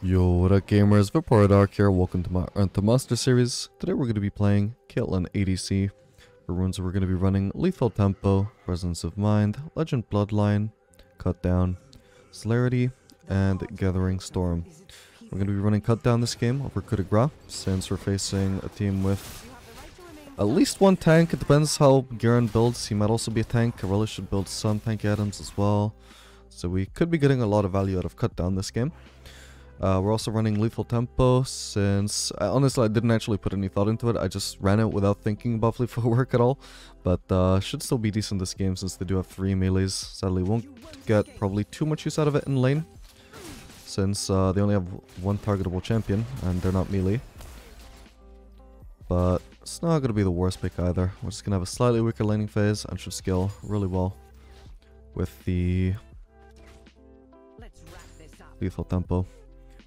Yo, what up gamers, Vaporadark here, welcome to my Monster series. Today we're going to be playing Caitlyn ADC. For runes we're going to be running Lethal Tempo, Presence of Mind, Legend Bloodline, Cut Down, Celerity, and Gathering Storm. We're going to be running Cut Down this game over Coup de Grace, since we're facing a team with at least one tank. It depends how Garen builds, he might also be a tank. Irelia should build some tank items as well. So we could be getting a lot of value out of Cut Down this game. We're also running Lethal Tempo since, honestly I didn't actually put any thought into it, I just ran it without thinking about lethal work at all. But should still be decent this game since they do have 3 melees. Sadly won't get probably too much use out of it in lane, since they only have one targetable champion and they're not melee. But it's not going to be the worst pick either. We're just going to have a slightly weaker laning phase and should scale really well with the Lethal Tempo.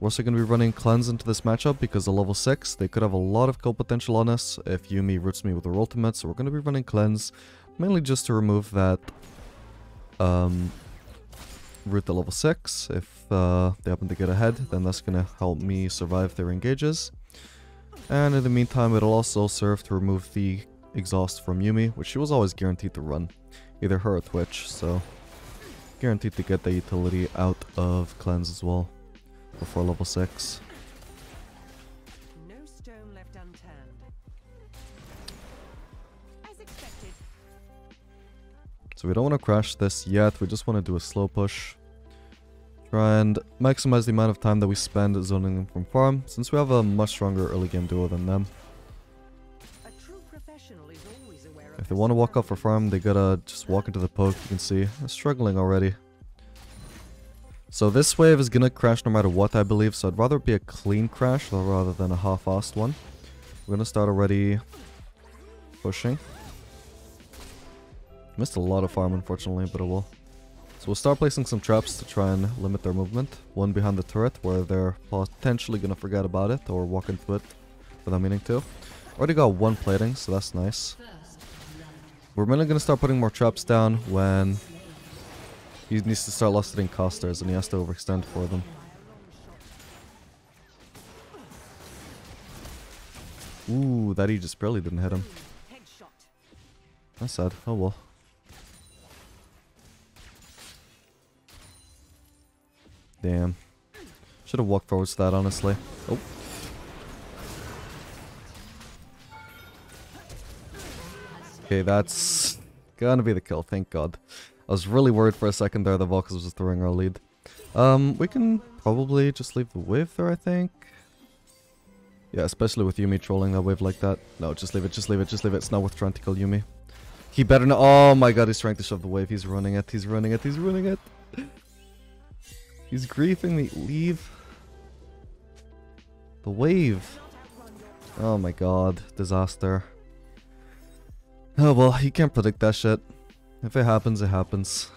We're also going to be running Cleanse into this matchup because the level 6, they could have a lot of kill potential on us if Yuumi roots me with her ultimate, so we're going to be running Cleanse, mainly just to remove that root to level 6. If they happen to get ahead, then that's going to help me survive their engages. And in the meantime, it'll also serve to remove the exhaust from Yuumi, which she was always guaranteed to run, either her or Twitch, so guaranteed to get the utility out of Cleanse as well. Before level 6. No stone left unturned. As expected. So we don't want to crash this yet, we just want to do a slow push. Try and maximize the amount of time that we spend zoning them from farm, since we have a much stronger early game duo than them. A true professional is always aware of If they want to walk up for farm, they gotta just walk into the poke. You can see, they're struggling already. So this wave is gonna crash no matter what, I believe, so I'd rather it be a clean crash rather than a half-assed one. We're gonna start already pushing. Missed a lot of farm, unfortunately, but it will. So we'll start placing some traps to try and limit their movement. One behind the turret, where they're potentially gonna forget about it, or walk into it without meaning to. Already got one plating, so that's nice. We're mainly gonna start putting more traps down when he needs to start lust-hitting casters and he has to overextend for them. Ooh, that he just barely didn't hit him. That's sad. Oh well. Damn. Should have walked forwards to that, honestly. Oh. Okay, that's gonna be the kill, thank god. I was really worried for a second there that Volkos was throwing our lead. We can probably just leave the wave there, I think. Yeah, especially with Yuumi trolling that wave like that. No, just leave it, just leave it, just leave it. It's not worth trying to kill Yuumi. He better not. Oh my god, he's trying to shove the wave. He's running it, he's running it, he's running it. He's griefing me. Leave the wave. Oh my god, disaster. Oh well, you can't predict that shit. If it happens, it happens.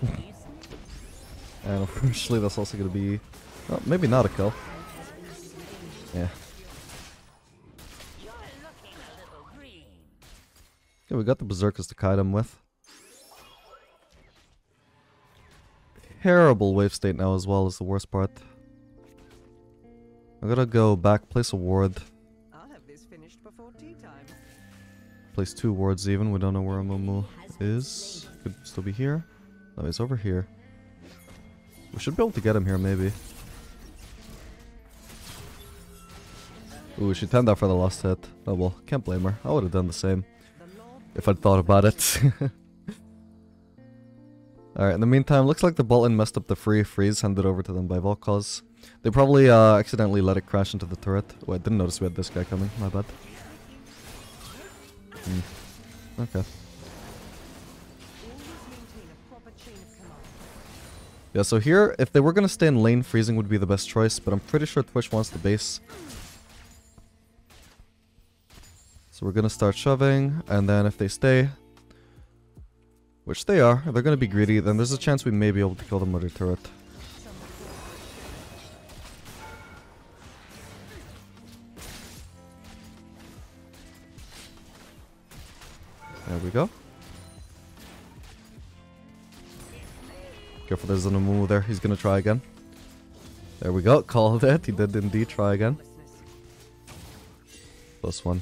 And unfortunately that's also going to be... well, maybe not a kill. Yeah. Okay, we got the Berserkers to kite him with. Terrible wave state now as well is the worst part. I gotta go back, place a ward. I'll have this finished before tea time. Place 2 wards even, we don't know where Amumu is. Could still be here. No, he's over here. We should be able to get him here, maybe. Ooh, she timed out for the last hit. Oh well, can't blame her. I would have done the same if I'd thought about it. Alright, in the meantime, looks like the bot lane messed up the free freeze handed over to them by Volkos. They probably accidentally let it crash into the turret. Oh, I didn't notice we had this guy coming. My bad. Okay. Yeah, so here, if they were gonna stay in lane, freezing would be the best choice, but I'm pretty sure Twitch wants the base. So we're gonna start shoving, and then if they stay, which they are, if they're gonna be greedy, then there's a chance we may be able to kill them with their turret. There we go. Careful, there's an Amumu there. He's gonna try again. There we go. Called it. He did indeed try again. Plus one.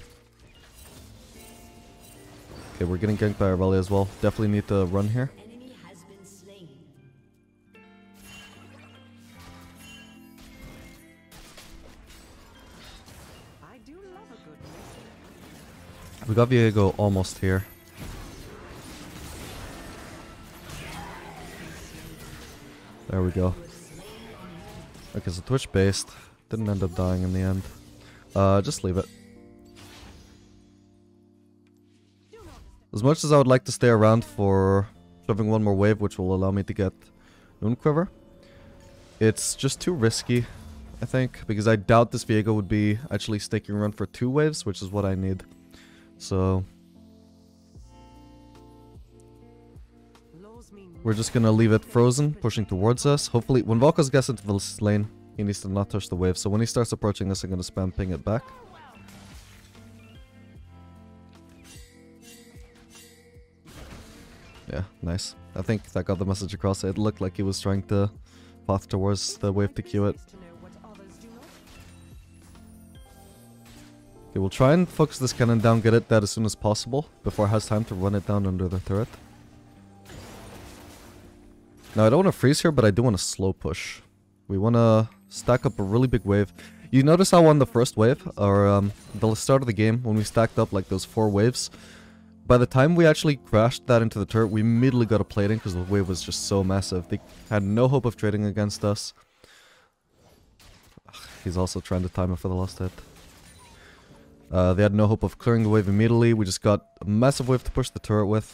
Okay, we're getting ganked by Aurelia as well. Definitely need to run here. Enemy has been slain. I do love a good mystery. We got Viego almost here. There we go. Okay, so Twitch based. Didn't end up dying in the end. Just leave it. As much as I would like to stay around for shoving one more wave, which will allow me to get Moonquiver, it's just too risky, I think, because I doubt this Viego would be actually sticking around for 2 waves, which is what I need. So Laws mean we're just gonna leave it frozen, pushing towards us. Hopefully, when Valkos gets into this lane, he needs to not touch the wave. So when he starts approaching us, I'm gonna spam ping it back. Yeah, nice. I think that got the message across. It looked like he was trying to path towards the wave to queue it. to know what others do not. Okay, we'll try and focus this cannon down, get it dead as soon as possible, before it has time to run it down under the turret. Now, I don't want to freeze here, but I do want to slow push. We want to stack up a really big wave. You notice how on the first wave, or the start of the game, when we stacked up like those 4 waves, by the time we actually crashed that into the turret, we immediately got a plating because the wave was just so massive. They had no hope of trading against us. Ugh, he's also trying to time it for the last hit. They had no hope of clearing the wave immediately. We just got a massive wave to push the turret with.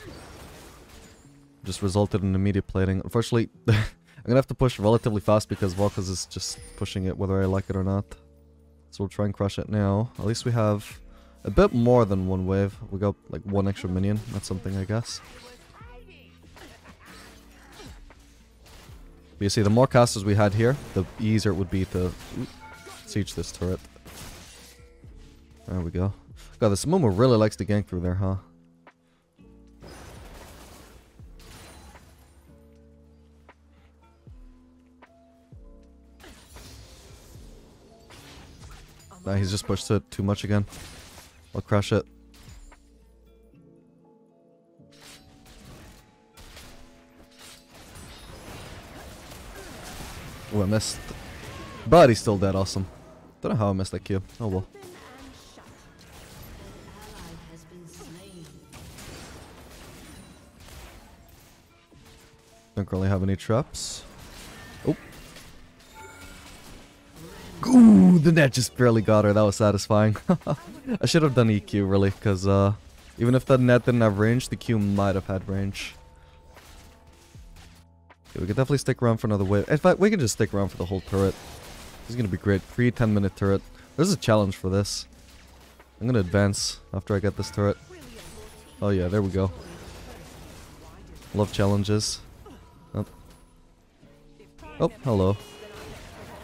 Just resulted in immediate plating. Unfortunately, I'm gonna have to push relatively fast because Valkos is just pushing it whether I like it or not. So we'll try and crush it now. At least we have a bit more than 1 wave. We got like 1 extra minion. That's something, I guess. But you see, the more casters we had here, the easier it would be to siege this turret. There we go. God, this Momo really likes to gank through there, huh? Nah, he's just pushed it too much again. I'll crush it. Oh, I missed. But he's still dead, awesome. Don't know how I missed that Q. Oh well. Ally has been slain. Don't really have any traps. Oh. Ooh, the net just barely got her. That was satisfying. I should have done EQ, really, because even if the net didn't have range, the Q might have had range. Okay, we could definitely stick around for another wave. In fact, we can just stick around for the whole turret. This is going to be great. Free 10-minute turret. There's a challenge for this. I'm going to advance after I get this turret. Oh yeah, there we go. Love challenges. Oh, hello.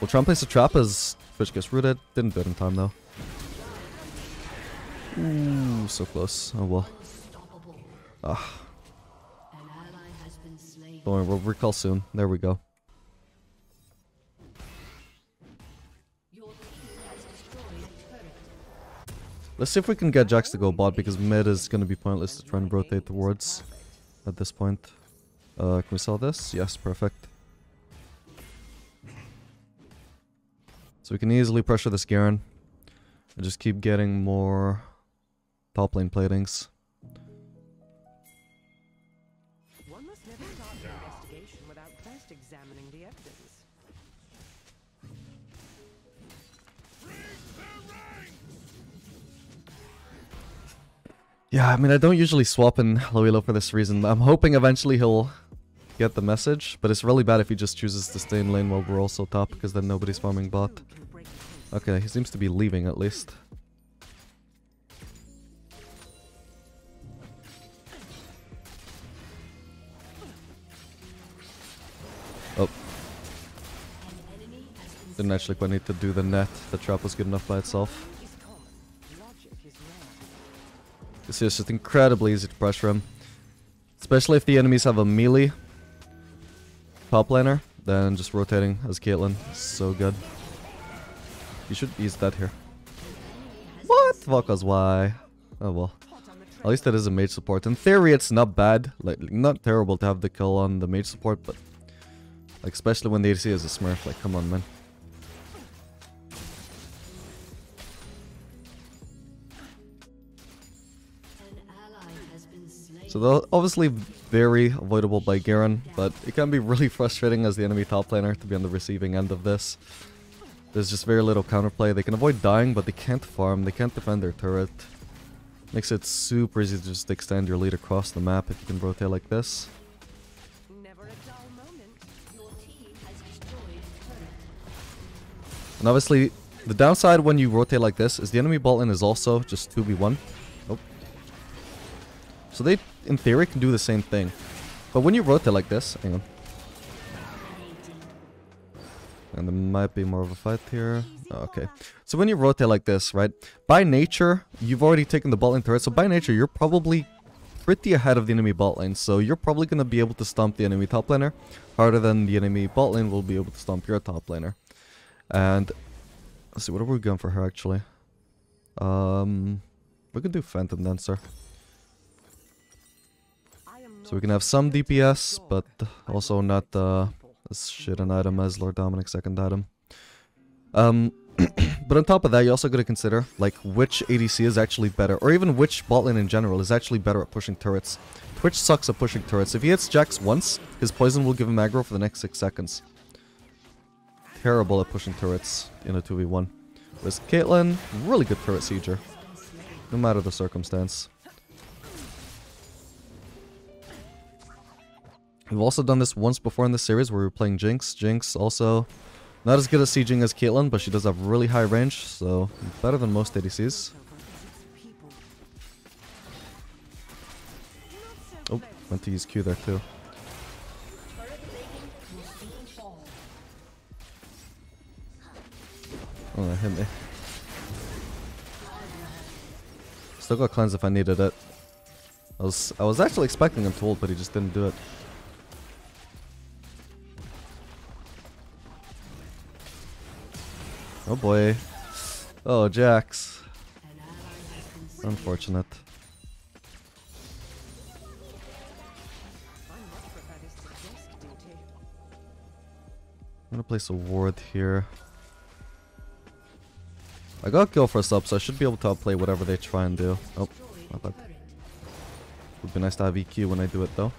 We'll try and place a trap as Twitch gets rooted. Didn't do it in time though. Ooh, so close. Oh well. Unstoppable. Ah, An ally has been slain. don't worry, we'll recall soon. There we go. Your team has destroyed a turret. Let's see if we can get Jax to go bot because mid is going to be pointless to try and rotate towards at this point. Can we sell this? Yes, perfect. So we can easily pressure this Garen and just keep getting more top lane platings. One must never start an investigation without first examining the evidence. Yeah, I mean, I don't usually swap in Loelo for this reason. I'm hoping eventually he'll get the message, but it's really bad if he just chooses to stay in lane while we're also top, because then nobody's farming bot. Can break the peace. Okay, he seems to be leaving at least. Oh, An enemy has been didn't actually quite need to do the net. The trap was good enough by itself. Is common. Logic is rare. it's just incredibly easy to pressure him. Especially if the enemies have a melee top laner, then just rotating as Caitlyn is so good. You should use that here. What? Valka's why? Oh well. At least that is a mage support. In theory, it's not bad. Like, not terrible to have the kill on the mage support, but like, especially when the ADC is a smurf. Like, come on, man. So they're obviously very avoidable by Garen, but it can be really frustrating as the enemy top laner to be on the receiving end of this. There's just very little counterplay. They can avoid dying, but they can't farm. They can't defend their turret. Makes it super easy to just extend your lead across the map if you can rotate like this. Never a dull moment. Your team has destroyed a turret. And obviously, the downside when you rotate like this is the enemy bot lane is also just 2v1. Oh. So they, in theory, can do the same thing. But when you rotate like this, hang on. And there might be more of a fight here. Oh, okay. So when you rotate like this, right? By nature, you've already taken the bot lane turret. So by nature, you're probably pretty ahead of the enemy bot lane. So you're probably going to be able to stomp the enemy top laner harder than the enemy bot lane will be able to stomp your top laner. And let's see, what are we going for here actually? We can do Phantom Dancer. So we can have some DPS, but also not as shit an item as Lord Dominic's second item. But on top of that, you also got to consider like which ADC is actually better, or even which bot lane in general is actually better at pushing turrets. Twitch sucks at pushing turrets. If he hits Jax once, his poison will give him aggro for the next 6 seconds. Terrible at pushing turrets in a 2v1. Whereas Caitlyn, really good turret sieger, no matter the circumstance. We've also done this once before in the series where we were playing Jinx. Jinx also not as good at sieging as Caitlyn, but she does have really high range, so better than most ADCs. Oh, went to use Q there too. Oh, that hit me. Still got cleanse if I needed it. I was actually expecting him to ult, but he just didn't do it. Oh boy. Oh, Jax. Unfortunate. I'm gonna place a ward here. I got kill first up, so I should be able to outplay whatever they try and do. Oh, not bad. Would be nice to have EQ when I do it though.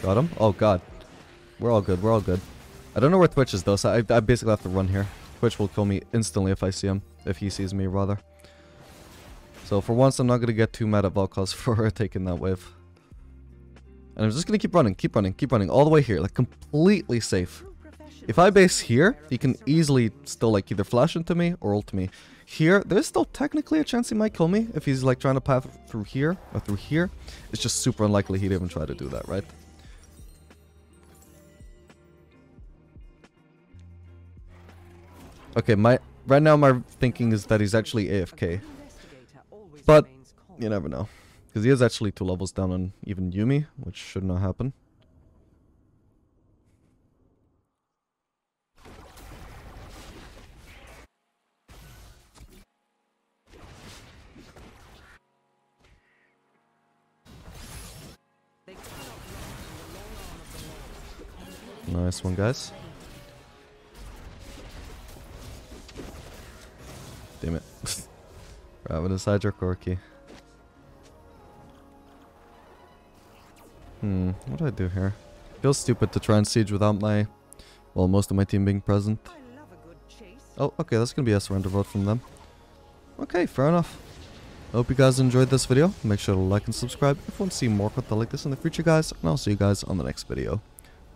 Got him? Oh god. We're all good, we're all good. I don't know where Twitch is though, so I basically have to run here. Twitch will kill me instantly if I see him. If he sees me, rather. So for once, I'm not going to get too mad at Valkos for taking that wave. And I'm just going to keep running all the way here. Like, completely safe. If I base here, he can easily still, like, either flash into me or ult me. Here, there's still technically a chance he might kill me if he's, like, trying to path through here or through here. It's just super unlikely he'd even try to do that, right? Okay, right now my thinking is that he's actually AFK. But you never know. Because he is actually 2 levels down on even Yuumi, which should not happen. Nice one, guys. Damn it. Ravenous Hydra Corki. What do I do here? Feels stupid to try and siege without my... well, most of my team being present. Oh, okay, that's gonna be a surrender vote from them. Okay, fair enough. I hope you guys enjoyed this video. Make sure to like and subscribe if you want to see more content like this in the future, guys. And I'll see you guys on the next video.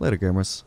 Later, gamers.